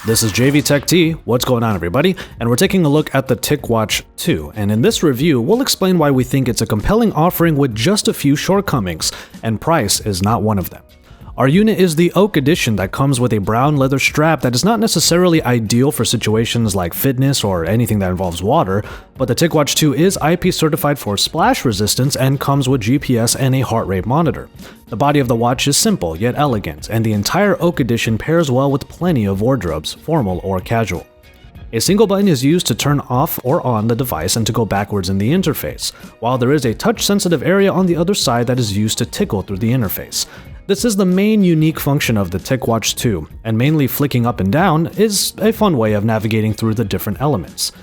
This is JV Tech T. What's going on, everybody? And we're taking a look at the Ticwatch 2. And in this review, we'll explain why we think it's a compelling offering with just a few shortcomings, and price is not one of them. Our unit is the Oak Edition that comes with a brown leather strap that is not necessarily ideal for situations like fitness or anything that involves water, but the Ticwatch 2 is IP certified for splash resistance and comes with GPS and a heart rate monitor. The body of the watch is simple yet elegant, and the entire Oak Edition pairs well with plenty of wardrobes, formal or casual. A single button is used to turn off or on the device and to go backwards in the interface, while there is a touch-sensitive area on the other side that is used to tickle through the interface. This is the main unique function of the Ticwatch 2, and mainly flicking up and down is a fun way of navigating through the different elements.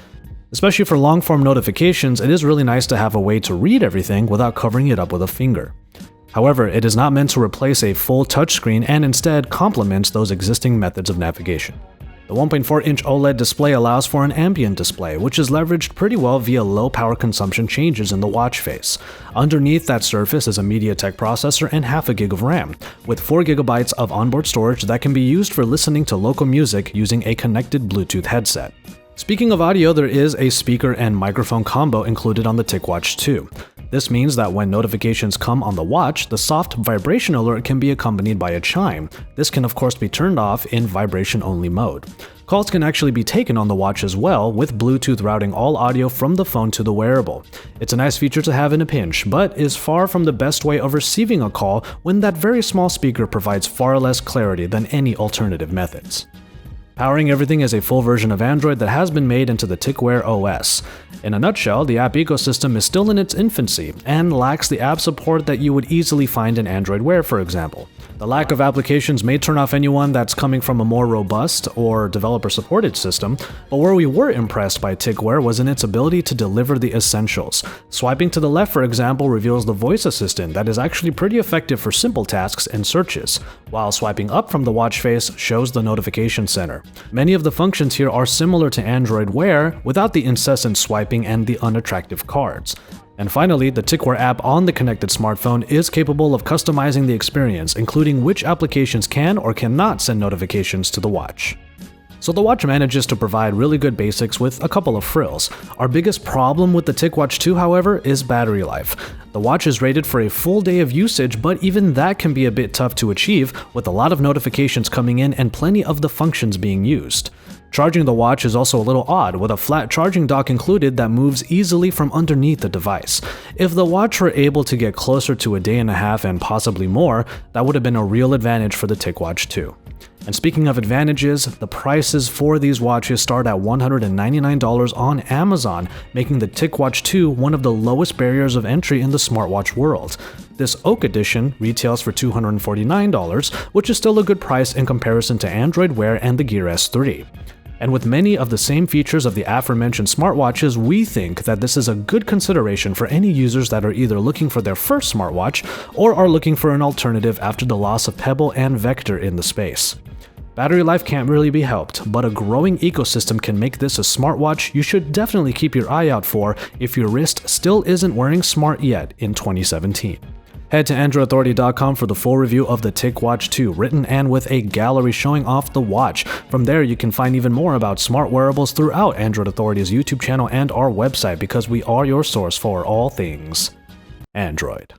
Especially for long-form notifications, it is really nice to have a way to read everything without covering it up with a finger. However, it is not meant to replace a full touchscreen and instead complements those existing methods of navigation. The 1.4-inch OLED display allows for an ambient display, which is leveraged pretty well via low power consumption changes in the watch face. Underneath that surface is a MediaTek processor and half a gig of RAM, with 4 GB of onboard storage that can be used for listening to local music using a connected Bluetooth headset. Speaking of audio, there is a speaker and microphone combo included on the Ticwatch 2. This means that when notifications come on the watch, the soft vibration alert can be accompanied by a chime. This can of course be turned off in vibration-only mode. Calls can actually be taken on the watch as well, with Bluetooth routing all audio from the phone to the wearable. It's a nice feature to have in a pinch, but is far from the best way of receiving a call when that very small speaker provides far less clarity than any alternative methods. Powering everything is a full version of Android that has been made into the TicWear OS. In a nutshell, the app ecosystem is still in its infancy and lacks the app support that you would easily find in Android Wear, for example. The lack of applications may turn off anyone that's coming from a more robust or developer-supported system, but where we were impressed by TicWear was in its ability to deliver the essentials. Swiping to the left, for example, reveals the voice assistant that is actually pretty effective for simple tasks and searches, while swiping up from the watch face shows the notification center. Many of the functions here are similar to Android Wear without the incessant swiping and the unattractive cards. And finally, the Ticwatch app on the connected smartphone is capable of customizing the experience, including which applications can or cannot send notifications to the watch. So the watch manages to provide really good basics with a couple of frills. Our biggest problem with the Ticwatch 2, however, is battery life. The watch is rated for a full day of usage, but even that can be a bit tough to achieve, with a lot of notifications coming in and plenty of the functions being used. Charging the watch is also a little odd, with a flat charging dock included that moves easily from underneath the device. If the watch were able to get closer to a day and a half and possibly more, that would have been a real advantage for the Ticwatch 2. And speaking of advantages, the prices for these watches start at $199 on Amazon, making the Ticwatch 2 one of the lowest barriers of entry in the smartwatch world. This Oak Edition retails for $249, which is still a good price in comparison to Android Wear and the Gear S3. And with many of the same features of the aforementioned smartwatches, we think that this is a good consideration for any users that are either looking for their first smartwatch or are looking for an alternative after the loss of Pebble and Vector in the space. Battery life can't really be helped, but a growing ecosystem can make this a smartwatch you should definitely keep your eye out for if your wrist still isn't wearing smart yet in 2017. Head to AndroidAuthority.com for the full review of the Ticwatch 2, written and with a gallery showing off the watch. From there, you can find even more about smart wearables throughout Android Authority's YouTube channel and our website, because we are your source for all things Android.